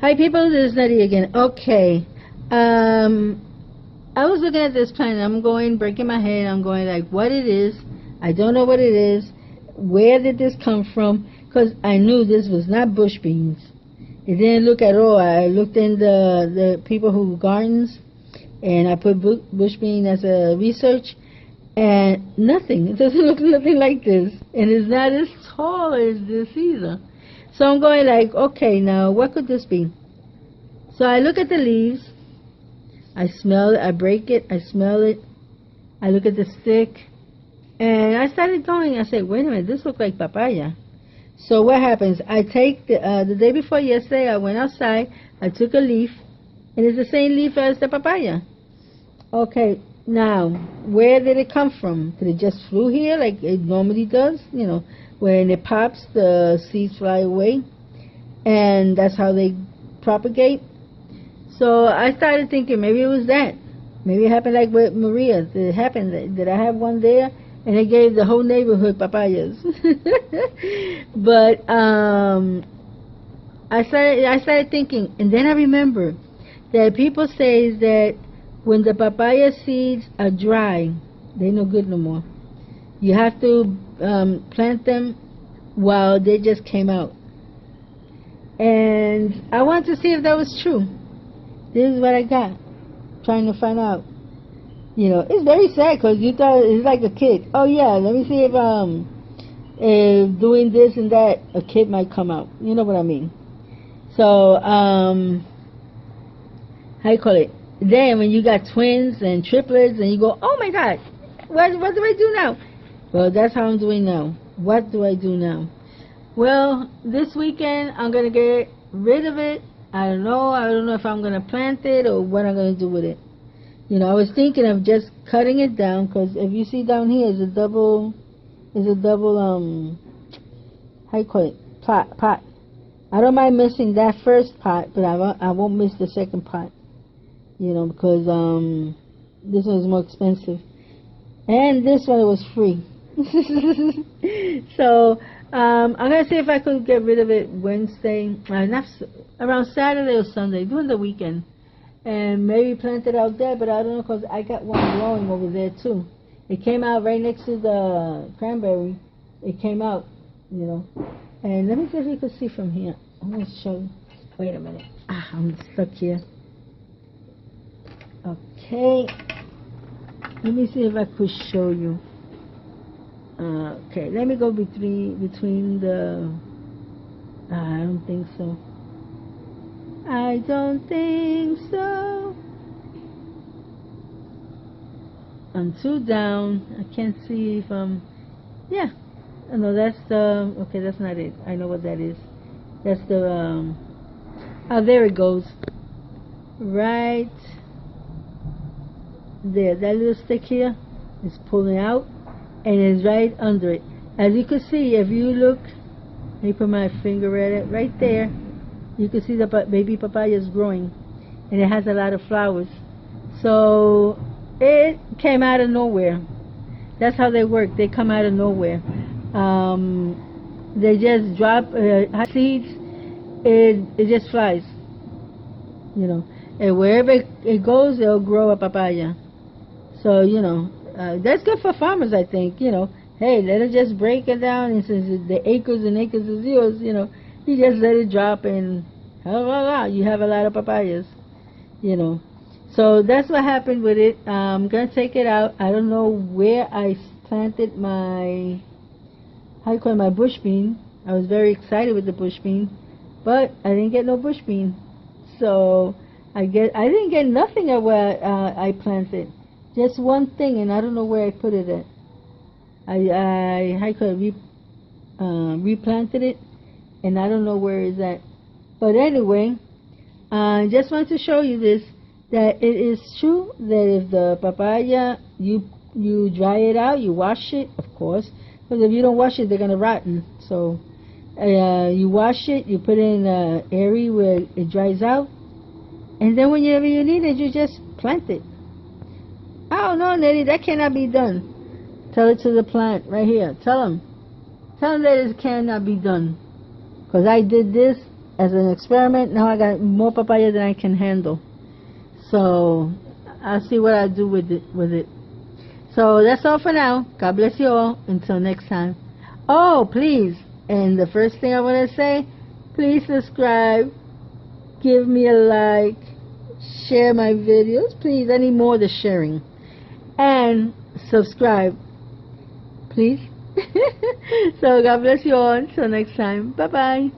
Hi people, this is Nettie again. Okay, I was looking at this plant. I'm breaking my head. I'm going like, what it is. I don't know what it is. Where did this come from? Because I knew this was not bush beans. It didn't look at all. I looked in the people who gardens, and I put bush bean as a research, and nothing. It doesn't look nothing like this, and it's not as tall as this either. So I'm going like, okay, now what could this be? So I look at the leaves, I smell it, I break it, I smell it, I look at the stick, and I started going. I said, wait a minute, this looks like papaya. So what happens? I take the day before yesterday, I went outside, I took a leaf, and it's the same leaf as the papaya. Okay, now, where did it come from? Did it just flew here like it normally does? You know, when it pops, the seeds fly away, and that's how they propagate. So I started thinking maybe it was that. Maybe it happened like with Maria. Did it happen? Did I have one there? And it gave the whole neighborhood papayas. But I started thinking, and then I remembered that people say that when the papaya seeds are dry, they're no good no more. You have to plant them while they just came out. And I wanted to see if that was true. This is what I got, trying to find out. You know, it's very sad because you thought it's like a kid. Oh yeah, let me see if doing this and that, a kid might come out. You know what I mean? So, how you call it? Then when you got twins and triplets and you go, oh my God, what do I do now? Well, that's how I'm doing now. What do I do now? Well, this weekend I'm going to get rid of it. I don't know if I'm going to plant it or what I'm going to do with it. You know, I was thinking of just cutting it down, because if you see down here is a double, how you call it, pot. I don't mind missing that first pot, but I won't miss the second pot. You know, because this one is more expensive, and this one was free. So I'm gonna see if I could get rid of it Wednesday, around Saturday or Sunday, during the weekend, and maybe plant it out there. But I don't know, because I got one growing over there too. It came out right next to the cranberry. It came out, you know. And let me see if you can see from here. I'm gonna show you. Wait a minute. I'm stuck here. Okay, let me see if I could show you. Okay, let me go between the. I don't think so. I don't think so. I'm too down. I can't see if yeah. No, that's the. Okay, that's not it. I know what that is. That's the. Oh, there it goes. Right. There, that little stick here is pulling out, and it's right under it. As you can see, if you look, let me put my finger at it, right there, you can see the baby papaya is growing, and it has a lot of flowers. So it came out of nowhere. That's how they work. They come out of nowhere. They just drop seeds. It just flies, you know, and wherever it goes, it'll grow a papaya. So, you know, that's good for farmers, I think. You know, hey, let it just break it down, and since the acres and acres is yours, you know, you just let it drop, and you have a lot of papayas, you know. So that's what happened with it. I'm going to take it out. I don't know where I planted my, how you call it, my bush bean. I was very excited with the bush bean, but I didn't get no bush bean. So I didn't get nothing at where I planted. Just one thing, and I don't know where I put it at. I could replanted it, and I don't know where it's at. But anyway, I just wanted to show you this, that it is true that if the papaya, you dry it out, you wash it, of course, because if you don't wash it, they're going to rotten. So you wash it, you put it in an area where it dries out, and then whenever you need it, you just plant it. Oh no, Nettie, that cannot be done. Tell it to the plant right here. Tell them that it cannot be done, because I did this as an experiment. Now I got more papaya than I can handle. So I'll see what I do with it. So that's all for now. God bless you all. Until next time. Oh, please. And the first thing I want to say, please subscribe. Give me a like. Share my videos. Please, I need more of the sharing. And subscribe. Please. So God bless you all. Until next time. Bye-bye.